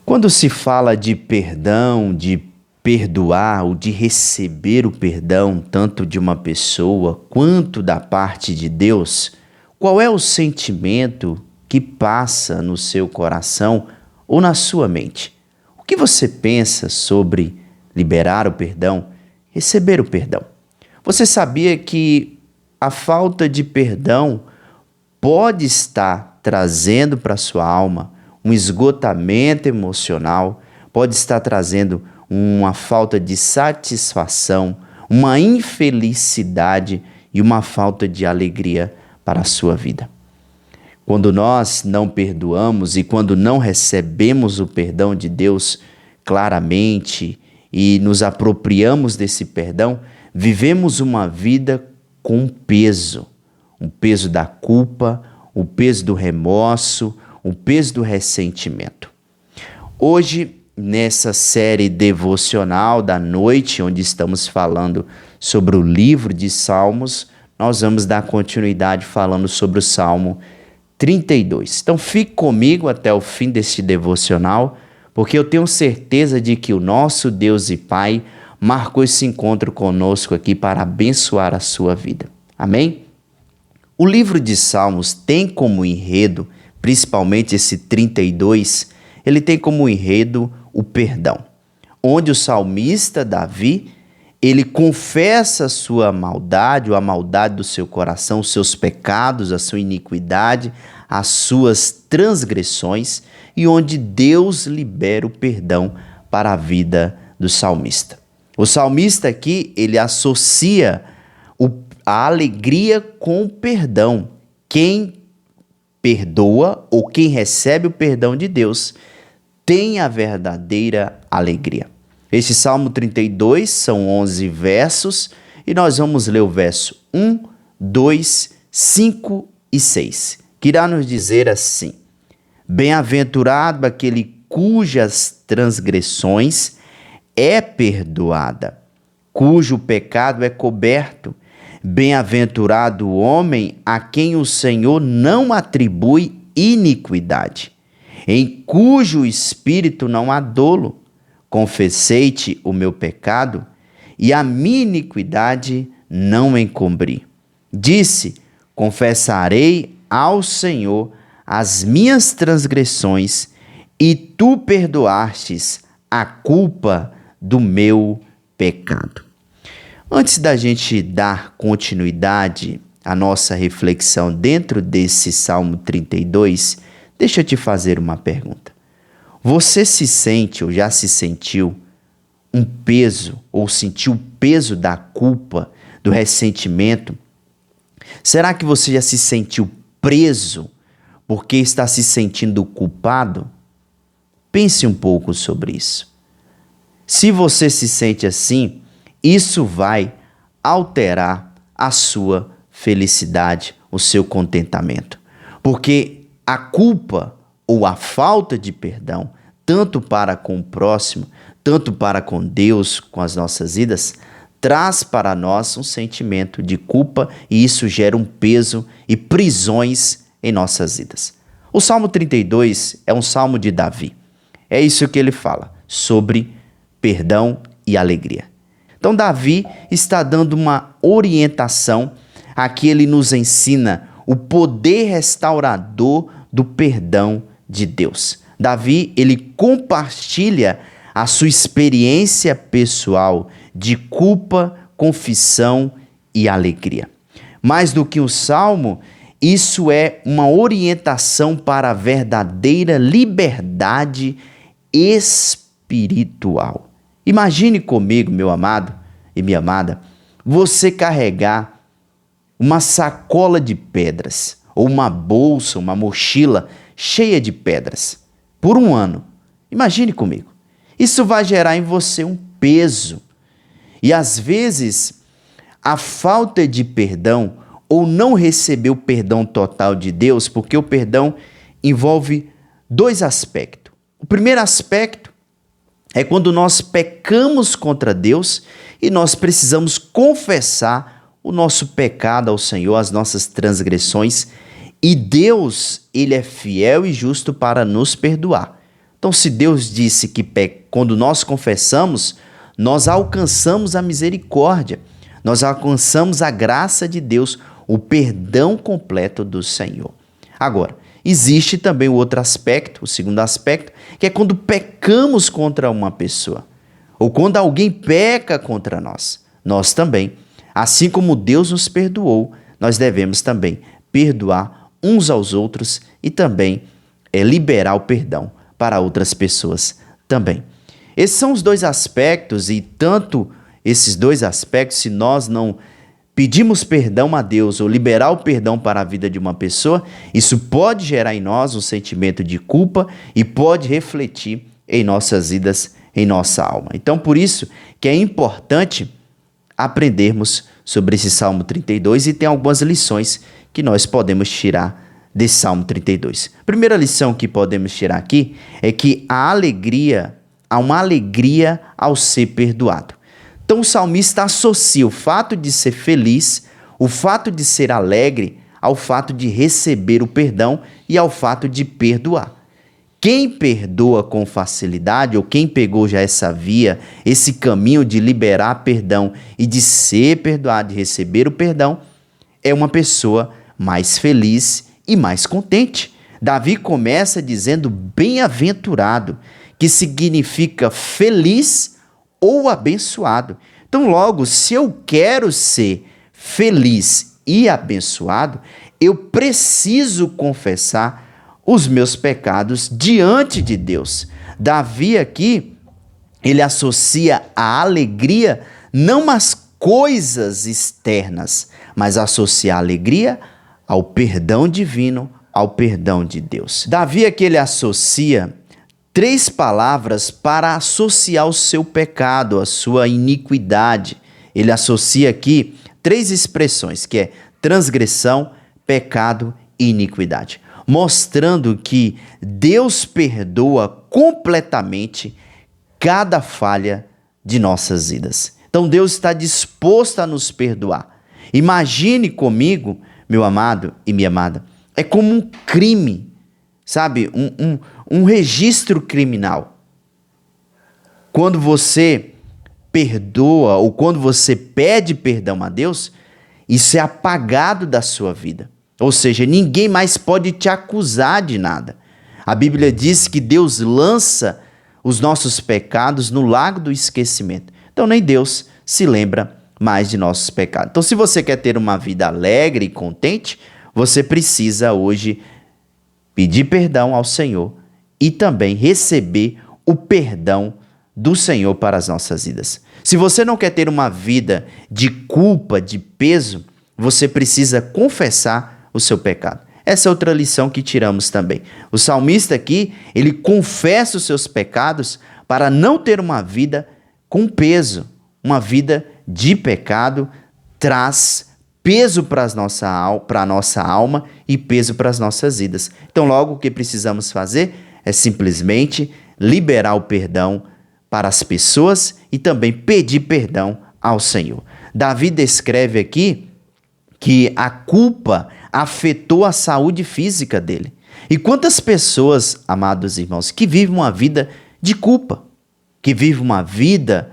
Quando se fala de perdão, de perdoar ou de receber o perdão, tanto de uma pessoa quanto da parte de Deus, qual é o sentimento que passa no seu coração ou na sua mente? O que você pensa sobre liberar o perdão, receber o perdão? Você sabia que a falta de perdão pode estar trazendo para sua alma um esgotamento emocional, pode estar trazendo uma falta de satisfação, uma infelicidade e uma falta de alegria para a sua vida. Quando nós não perdoamos e quando não recebemos o perdão de Deus claramente e nos apropriamos desse perdão, vivemos uma vida com peso, um peso da culpa, o peso do remorso, o peso do ressentimento. Hoje, nessa série devocional da noite, onde estamos falando sobre o livro de Salmos, nós vamos dar continuidade falando sobre o Salmo 32. Então fique comigo até o fim deste devocional, porque eu tenho certeza de que o nosso Deus e Pai marcou esse encontro conosco aqui para abençoar a sua vida. Amém? O livro de Salmos tem como enredo, principalmente esse 32, ele tem como enredo o perdão, onde o salmista Davi, ele confessa a sua maldade, ou a maldade do seu coração, os seus pecados, a sua iniquidade, as suas transgressões, e onde Deus libera o perdão para a vida do salmista. O salmista aqui, ele associa a alegria com o perdão. Quem perdoa ou quem recebe o perdão de Deus tem a verdadeira alegria. Este Salmo 32 são 11 versos e nós vamos ler o verso 1, 2, 5 e 6, que irá nos dizer assim: Bem-aventurado aquele cujas transgressões é perdoada, cujo pecado é coberto. Bem-aventurado o homem a quem o Senhor não atribui iniquidade, em cujo espírito não há dolo. Confessei-te o meu pecado e a minha iniquidade não encobri. Disse: confessarei ao Senhor as minhas transgressões e tu perdoastes a culpa do meu pecado. Antes da gente dar continuidade à nossa reflexão dentro desse Salmo 32, deixa eu te fazer uma pergunta. Você se sente ou já se sentiu um peso ou sentiu o peso da culpa, do ressentimento? Será que você já se sentiu preso porque está se sentindo culpado? Pense um pouco sobre isso. Se você se sente assim, isso vai alterar a sua felicidade, o seu contentamento. Porque a culpa ou a falta de perdão, tanto para com o próximo, tanto para com Deus, com as nossas vidas, traz para nós um sentimento de culpa e isso gera um peso e prisões em nossas vidas. O Salmo 32 é um salmo de Davi. É isso que ele fala, sobre perdão e alegria. Então Davi está dando uma orientação, aqui ele nos ensina o poder restaurador do perdão de Deus. Davi, ele compartilha a sua experiência pessoal de culpa, confissão e alegria. Mais do que um salmo, isso é uma orientação para a verdadeira liberdade espiritual. Imagine comigo, meu amado e minha amada, você carregar uma sacola de pedras ou uma bolsa, uma mochila cheia de pedras por um ano. Imagine comigo. Isso vai gerar em você um peso. E às vezes, a falta de perdão ou não receber o perdão total de Deus, porque o perdão envolve dois aspectos. O primeiro aspecto é quando nós pecamos contra Deus e nós precisamos confessar o nosso pecado ao Senhor, as nossas transgressões, e Deus, ele é fiel e justo para nos perdoar. Então, se Deus disse que quando nós confessamos, nós alcançamos a misericórdia, nós alcançamos a graça de Deus, o perdão completo do Senhor. Agora, existe também o outro aspecto, o segundo aspecto, que é quando pecamos contra uma pessoa, ou quando alguém peca contra nós. Nós também, assim como Deus nos perdoou, nós devemos também perdoar uns aos outros e também liberar o perdão para outras pessoas também. Esses são os dois aspectos, e tanto esses dois aspectos, se nós não pedimos perdão a Deus ou liberar o perdão para a vida de uma pessoa, isso pode gerar em nós um sentimento de culpa e pode refletir em nossas vidas, em nossa alma. Então, por isso que é importante aprendermos sobre esse Salmo 32 e tem algumas lições que nós podemos tirar desse Salmo 32. Primeira lição que podemos tirar aqui é que há uma alegria ao ser perdoado. Então o salmista associa o fato de ser feliz, o fato de ser alegre, ao fato de receber o perdão e ao fato de perdoar. Quem perdoa com facilidade, ou quem pegou já essa via, esse caminho de liberar perdão e de ser perdoado, de receber o perdão, é uma pessoa mais feliz e mais contente. Davi começa dizendo bem-aventurado, que significa feliz ou abençoado. Então, logo, se eu quero ser feliz e abençoado, eu preciso confessar os meus pecados diante de Deus. Davi aqui, ele associa a alegria não às coisas externas, mas associa a alegria ao perdão divino, ao perdão de Deus. Davi aqui ele associa 3 palavras para associar o seu pecado, a sua iniquidade. Ele associa aqui 3 expressões, que é transgressão, pecado e iniquidade, mostrando que Deus perdoa completamente cada falha de nossas vidas. Então Deus está disposto a nos perdoar. Imagine comigo, meu amado e minha amada, é como um crime, sabe? Um registro criminal. Quando você perdoa ou quando você pede perdão a Deus, isso é apagado da sua vida. Ou seja, ninguém mais pode te acusar de nada. A Bíblia diz que Deus lança os nossos pecados no lago do esquecimento. Então nem Deus se lembra mais de nossos pecados. Então, se você quer ter uma vida alegre e contente, você precisa hoje pedir perdão ao Senhor e também receber o perdão do Senhor para as nossas vidas. Se você não quer ter uma vida de culpa, de peso, você precisa confessar o seu pecado. Essa é outra lição que tiramos também. O salmista aqui, ele confessa os seus pecados para não ter uma vida com peso. Uma vida de pecado traz peso para a nossa alma e peso para as nossas vidas. Então, logo, o que precisamos fazer é simplesmente liberar o perdão para as pessoas e também pedir perdão ao Senhor. Davi descreve aqui que a culpa afetou a saúde física dele. E quantas pessoas, amados irmãos, que vivem uma vida de culpa, que vivem uma vida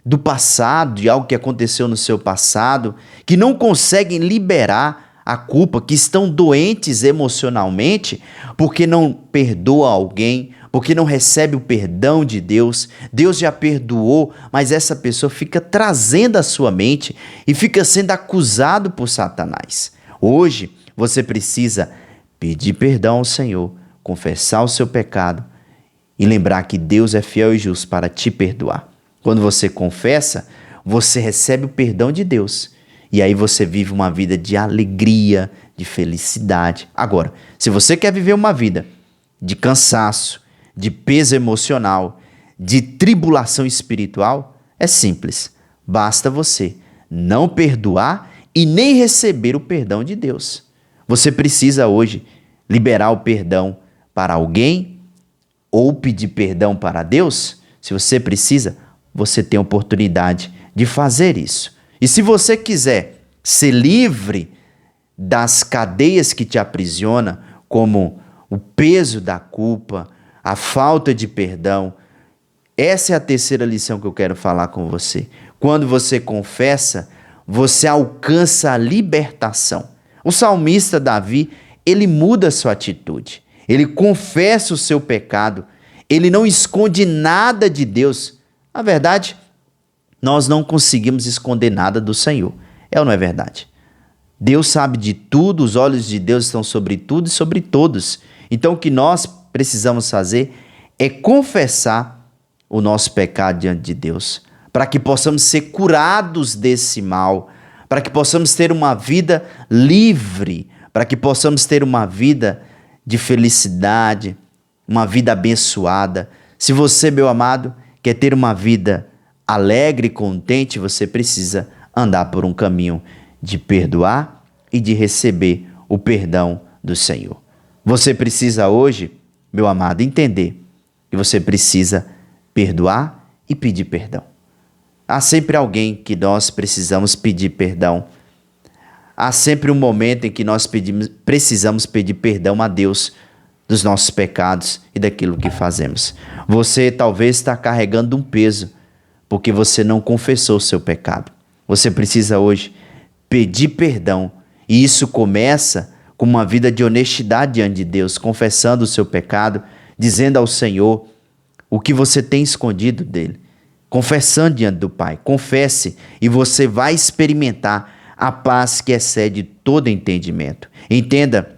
do passado, de algo que aconteceu no seu passado, que não conseguem liberar a culpa, que estão doentes emocionalmente, porque não perdoa alguém, porque não recebe o perdão de Deus. Deus já perdoou, mas essa pessoa fica trazendo à sua mente e fica sendo acusado por Satanás. Hoje, você precisa pedir perdão ao Senhor, confessar o seu pecado e lembrar que Deus é fiel e justo para te perdoar. Quando você confessa, você recebe o perdão de Deus. E aí você vive uma vida de alegria, de felicidade. Agora, se você quer viver uma vida de cansaço, de peso emocional, de tribulação espiritual, é simples. Basta você não perdoar e nem receber o perdão de Deus. Você precisa hoje liberar o perdão para alguém ou pedir perdão para Deus. Se você precisa, você tem a oportunidade de fazer isso. E se você quiser ser livre das cadeias que te aprisionam, como o peso da culpa, a falta de perdão. Essa é a terceira lição que eu quero falar com você. Quando você confessa, você alcança a libertação. O salmista Davi, ele muda sua atitude. Ele confessa o seu pecado. Ele não esconde nada de Deus. Na verdade, nós não conseguimos esconder nada do Senhor. É ou não é verdade? Deus sabe de tudo, os olhos de Deus estão sobre tudo e sobre todos. Então o que nós precisamos fazer é confessar o nosso pecado diante de Deus, para que possamos ser curados desse mal, para que possamos ter uma vida livre, para que possamos ter uma vida de felicidade, uma vida abençoada. Se você, meu amado, quer ter uma vida alegre e contente, você precisa andar por um caminho de perdoar e de receber o perdão do Senhor. Você precisa hoje, meu amado, entender que você precisa perdoar e pedir perdão. Há sempre alguém que nós precisamos pedir perdão. Há sempre um momento em que nós precisamos pedir perdão a Deus dos nossos pecados e daquilo que fazemos. Você talvez está carregando um peso porque você não confessou o seu pecado. Você precisa hoje pedir perdão, e isso começa com uma vida de honestidade diante de Deus, confessando o seu pecado, dizendo ao Senhor o que você tem escondido dele, confessando diante do Pai. Confesse e você vai experimentar a paz que excede todo entendimento. Entenda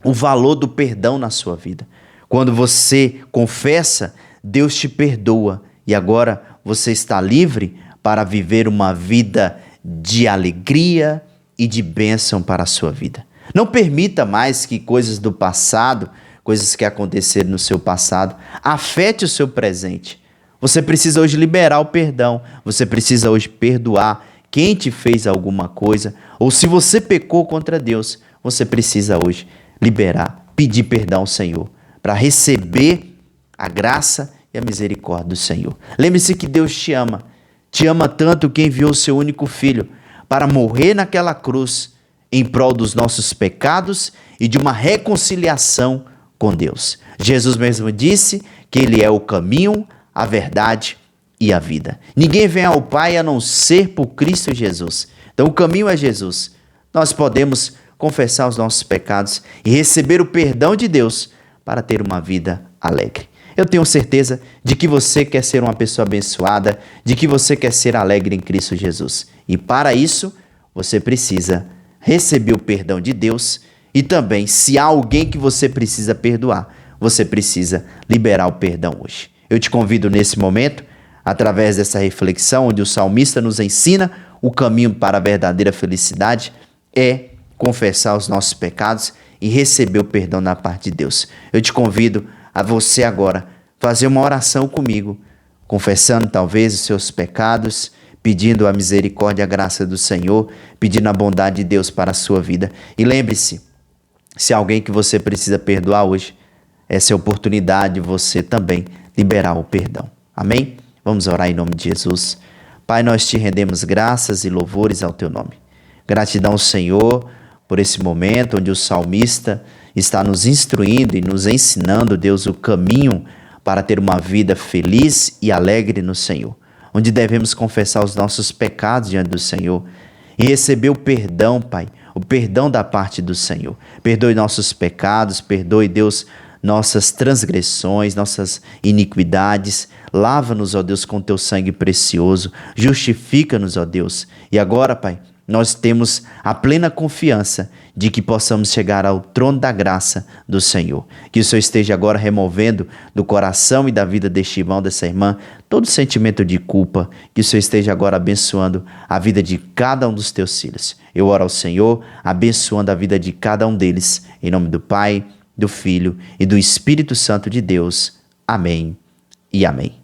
o valor do perdão na sua vida. Quando você confessa, Deus te perdoa e agora você está livre para viver uma vida de alegria e de bênção para a sua vida. Não permita mais que coisas do passado, coisas que aconteceram no seu passado, afete o seu presente. Você precisa hoje liberar o perdão, você precisa hoje perdoar quem te fez alguma coisa, ou se você pecou contra Deus, você precisa hoje liberar, pedir perdão ao Senhor, para receber a graça e a misericórdia do Senhor. Lembre-se que Deus te ama tanto que enviou o seu único filho para morrer naquela cruz em prol dos nossos pecados e de uma reconciliação com Deus. Jesus mesmo disse que Ele é o caminho, a verdade e a vida. Ninguém vem ao Pai a não ser por Cristo Jesus. Então o caminho é Jesus. Nós podemos confessar os nossos pecados e receber o perdão de Deus para ter uma vida alegre. Eu tenho certeza de que você quer ser uma pessoa abençoada, de que você quer ser alegre em Cristo Jesus. E para isso, você precisa receber o perdão de Deus e também, se há alguém que você precisa perdoar, você precisa liberar o perdão hoje. Eu te convido nesse momento, através dessa reflexão, onde o salmista nos ensina o caminho para a verdadeira felicidade, é confessar os nossos pecados e receber o perdão da parte de Deus. Eu te convido a você agora fazer uma oração comigo, confessando talvez os seus pecados, pedindo a misericórdia e a graça do Senhor, pedindo a bondade de Deus para a sua vida. E lembre-se, se há alguém que você precisa perdoar hoje, essa é a oportunidade de você também liberar o perdão. Amém? Vamos orar em nome de Jesus. Pai, nós te rendemos graças e louvores ao teu nome. Gratidão, Senhor, por esse momento onde o salmista está nos instruindo e nos ensinando, Deus, o caminho para ter uma vida feliz e alegre no Senhor, onde devemos confessar os nossos pecados diante do Senhor e receber o perdão, Pai, o perdão da parte do Senhor. Perdoe nossos pecados, perdoe, Deus, nossas transgressões, nossas iniquidades. Lava-nos, ó Deus, com teu sangue precioso. Justifica-nos, ó Deus. E agora, Pai, nós temos a plena confiança de que possamos chegar ao trono da graça do Senhor. Que o Senhor esteja agora removendo do coração e da vida deste irmão, dessa irmã, todo sentimento de culpa. Que o Senhor esteja agora abençoando a vida de cada um dos teus filhos. Eu oro ao Senhor, abençoando a vida de cada um deles. Em nome do Pai, do Filho e do Espírito Santo de Deus. Amém e amém.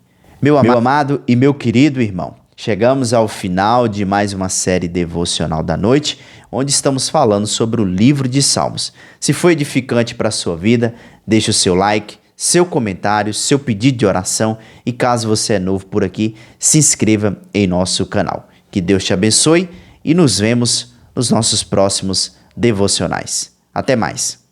Meu amado e meu querido irmão, chegamos ao final de mais uma série devocional da noite, onde estamos falando sobre o livro de Salmos. Se foi edificante para a sua vida, deixe o seu like, seu comentário, seu pedido de oração e caso você é novo por aqui, se inscreva em nosso canal. Que Deus te abençoe e nos vemos nos nossos próximos devocionais. Até mais.